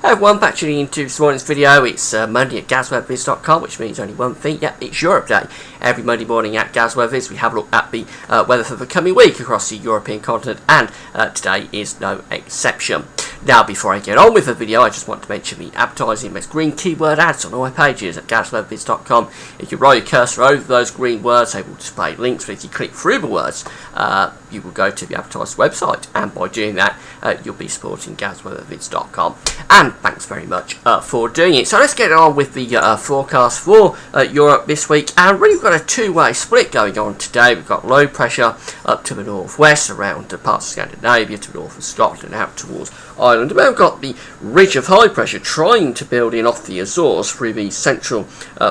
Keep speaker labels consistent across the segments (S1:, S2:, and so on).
S1: Hey everyone, back tuning into this morning's video. It's Monday at GazWeatherViz.com, which means only one thing. Yeah, it's Europe Day. Every Monday morning at GazWeatherViz, we have a look at the weather for the coming week across the European continent, and today is no exception. Now, before I get on with the video, I just want to mention the advertising makes green keyword ads on all my pages at GazWeatherViz.com. If you roll your cursor over those green words, they will display links, but if you click through the words, you will go to the advertised website, and by doing that, you'll be supporting GazWeatherViz.com. And thanks very much for doing it. So let's get on with the forecast for Europe this week. And really, we've got a two-way split going on today. We've got low pressure up to the northwest around parts of Scandinavia, to the north of Scotland, out towards Ireland. And then we've got the ridge of high pressure trying to build in off the Azores through the central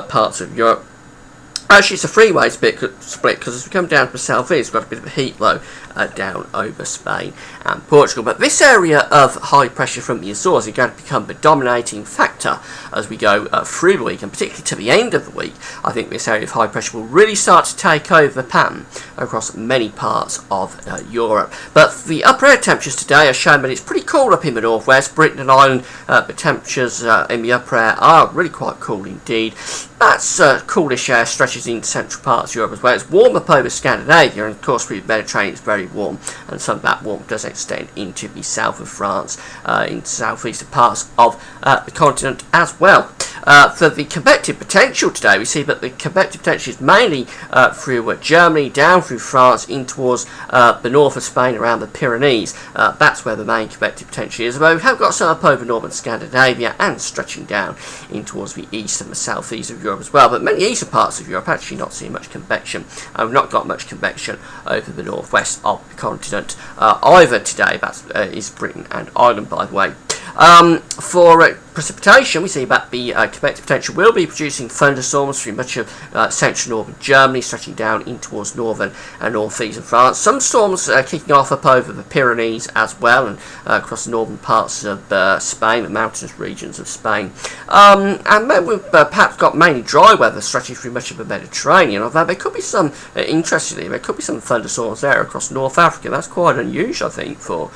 S1: parts of Europe. Actually, it's a three-way split because as we come down to the southeast, we've got a bit of a heat low down over Spain and Portugal. But this area of high pressure from the Azores is going to become the dominating factor as we go through the week, and particularly to the end of the week. I think this area of high pressure will really start to take over the pattern across many parts of Europe. But the upper air temperatures today are showing that it's pretty cool up in the northwest. Britain and Ireland, the temperatures in the upper air are really quite cool indeed. That's coolish air stretches into central parts of Europe as well. It's warm up over Scandinavia, and of course through the Mediterranean it's very warm, and some of that warmth does extend into the south of France, into southeastern parts of the continent as well. For the convective potential today, we see that the convective potential is mainly through Germany, down through France, in towards the north of Spain, around the Pyrenees. That's where the main convective potential is. Although we have got some up over northern Scandinavia and stretching down in towards the east and the southeast of Europe as well. But many eastern parts of Europe actually not seeing much convection. We've not got much convection over the northwest of the continent either today. That is Britain and Ireland, by the way. For precipitation, we see that the convective potential will be producing thunderstorms through much of central northern Germany, stretching down in towards northern and northeastern France. Some storms kicking off up over the Pyrenees as well, and across the northern parts of Spain, the mountainous regions of Spain. And then we've perhaps got mainly dry weather stretching through much of the Mediterranean, although there could be some, interestingly, there could be some thunderstorms there across North Africa. That's quite unusual, I think, for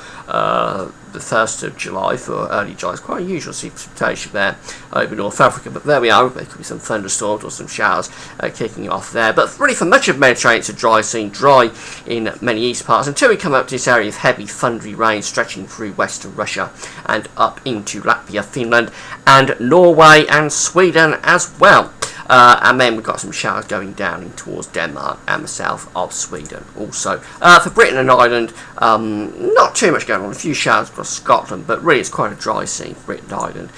S1: the 1st of July, for early July. It's quite unusual to see precipitation there over North Africa, but there we are. There could be some thunderstorms or some showers kicking off there. But really, for much of the Mediterranean, it's a dry scene, dry in many east parts, until we come up to this area of heavy, thundery rain stretching through western Russia and up into Latvia, Finland, and Norway and Sweden as well. And then we've got some showers going down in towards Denmark and the south of Sweden also. For Britain and Ireland, not too much going on. A few showers across Scotland, but really it's quite a dry scene for Britain and Ireland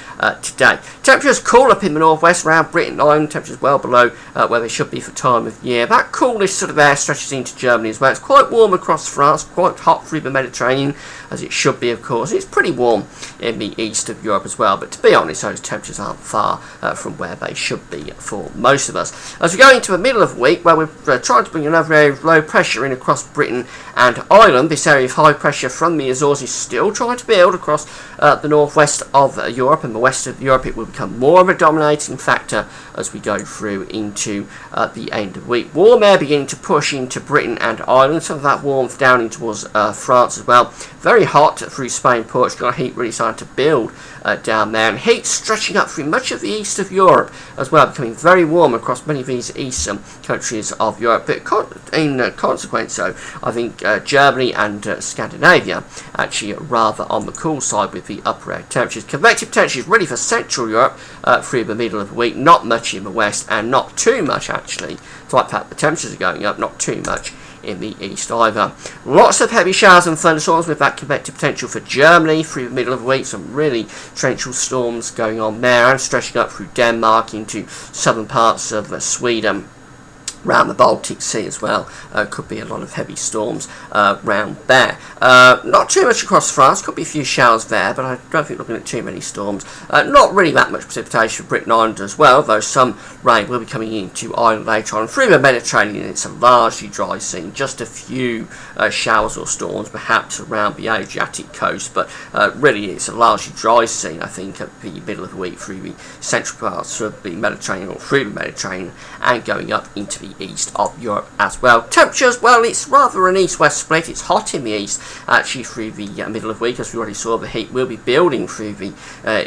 S1: today. Temperatures cool up in the northwest around Britain and Ireland. Temperatures well below where they should be for time of year. That coolness sort of air stretches into Germany as well. It's quite warm across France, quite hot through the Mediterranean, as it should be, of course. It's pretty warm in the east of Europe as well, but to be honest, those temperatures aren't far from where they should be for most of us. As we go into the middle of the week, where we're trying to bring another area of low pressure in across Britain and Ireland, this area of high pressure from the Azores is still trying to build across the northwest of Europe and the west of Europe. It will become more of a dominating factor as we go through into the end of the week. Warm air beginning to push into Britain and Ireland, some of that warmth down in towards France as well. Very hot through Spain, Portugal. Heat really starting to build down there, and heat stretching up through much of the east of Europe as well, becoming very warm across many of these eastern countries of Europe. But in consequence, though, I think Germany and Scandinavia actually rather on the cool side with the upper air temperatures. Convective temperatures really for Central Europe through the middle of the week, not much in the west, and not too much actually. Despite the fact the temperatures are going up, not too much in the east either. Lots of heavy showers and thunderstorms with that convective potential for Germany through the middle of the week. Some really torrential storms going on there, and stretching up through Denmark into southern parts of Sweden. Around the Baltic Sea as well, could be a lot of heavy storms round there. Not too much across France, could be a few showers there, but I don't think we're looking at too many storms. Not really that much precipitation for Britain and Ireland as well, though some rain will be coming into Ireland later on. Through the Mediterranean, it's a largely dry scene, just a few showers or storms perhaps around the Adriatic coast, but really it's a largely dry scene, I think, at the middle of the week through the central parts of the Mediterranean, or through the Mediterranean, and going up into the the east of Europe as well. Temperatures, well, it's rather an east-west split. It's hot in the east actually through the middle of the week. As we already saw, the heat will be building through the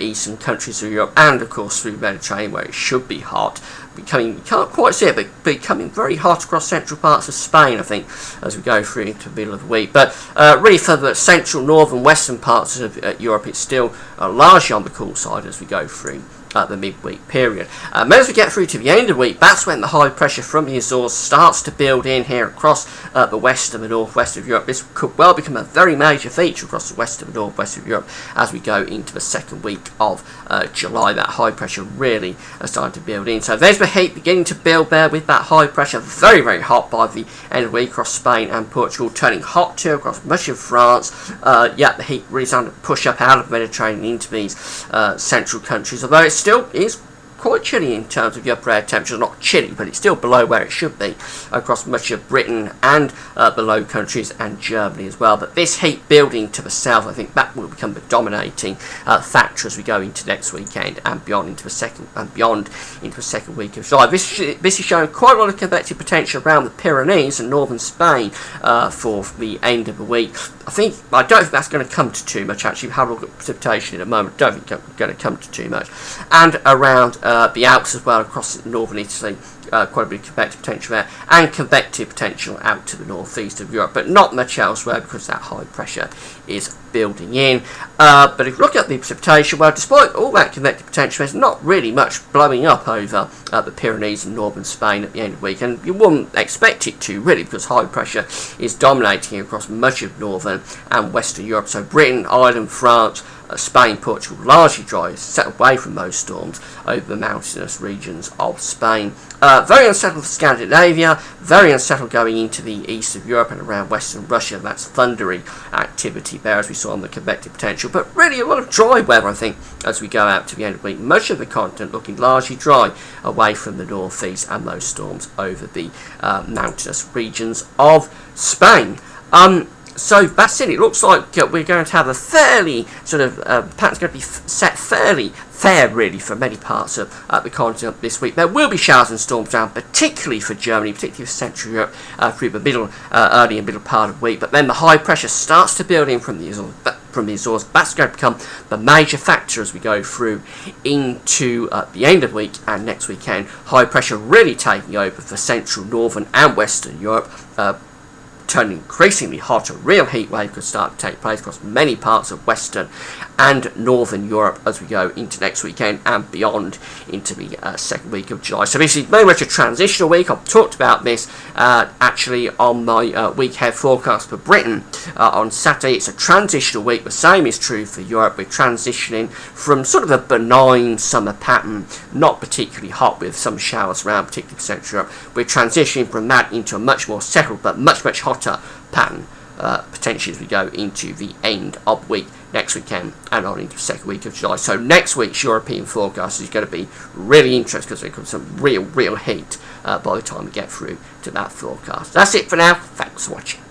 S1: eastern countries of Europe and of course through the Mediterranean, where it should be hot. Becoming, you can't quite see it, but becoming very hot across central parts of Spain, I think, as we go through into the middle of the week. But really for the central, northern, western parts of Europe, it's still largely on the cool side as we go through the midweek period. As we get through to the end of the week, that's when the high pressure from the Azores starts to build in here across the west and the northwest of Europe. This could well become a very major feature across the west and the northwest of Europe as we go into the second week of July. That high pressure really starting to build in. So there's the heat beginning to build there with that high pressure. Very, very hot by the end of the week across Spain and Portugal, turning hot too across much of France. The heat really starting to push up out of the Mediterranean into these central countries, although it still is quite chilly in terms of the upper air temperatures. Not chilly, but it's still below where it should be across much of Britain and the Low Countries and Germany as well. But this heat building to the south, I think that will become the dominating factor as we go into next weekend and beyond into the second week of July. This is showing quite a lot of convective potential around the Pyrenees and northern Spain for the end of the week. I don't think that's going to come to too much. Actually, we've had a look at precipitation in a moment. I don't think it's going to come to too much. And around the Alps as well, across northern Italy, quite a bit of convective potential there, and convective potential out to the northeast of Europe, but not much elsewhere because that high pressure is building in. But if you look at the precipitation, well, despite all that convective potential, there's not really much blowing up over the Pyrenees and northern Spain at the end of the week, and you wouldn't expect it to really, because high pressure is dominating across much of northern and western Europe. So Britain, Ireland, France, Spain, Portugal, largely dry, set away from most storms over the mountainous regions of Spain. Very unsettled for Scandinavia, very unsettled going into the east of Europe and around western Russia. That's thundery activity there, as we saw on the convective potential. But really a lot of dry weather, I think, as we go out to the end of the week. Much of the continent looking largely dry away from the northeast and those storms over the mountainous regions of Spain. So that's it. It looks like we're going to have a fairly sort of pattern's going to be set fairly fair, really, for many parts of the continent this week. There will be showers and storms down, particularly for Germany, particularly for Central Europe, through the early and middle part of the week. But then the high pressure starts to build in from the Azores. That's going to become the major factor as we go through into the end of the week and next weekend. High pressure really taking over for Central, Northern and Western Europe. Turning increasingly hot. A real heat wave could start to take place across many parts of Western and Northern Europe as we go into next weekend and beyond into the second week of July. So this is very much a transitional week. I've talked about this actually on my week ahead forecast for Britain on Saturday. It's a transitional week. The same is true for Europe. We're transitioning from sort of a benign summer pattern, not particularly hot with some showers around, particularly for Central Europe. We're transitioning from that into a much more settled but much hotter pattern potentially as we go into the end of the week next weekend and on into the second week of July. So next week's European forecast is going to be really interesting because there's some real heat by the time we get through to that forecast. That's it for now. Thanks for watching.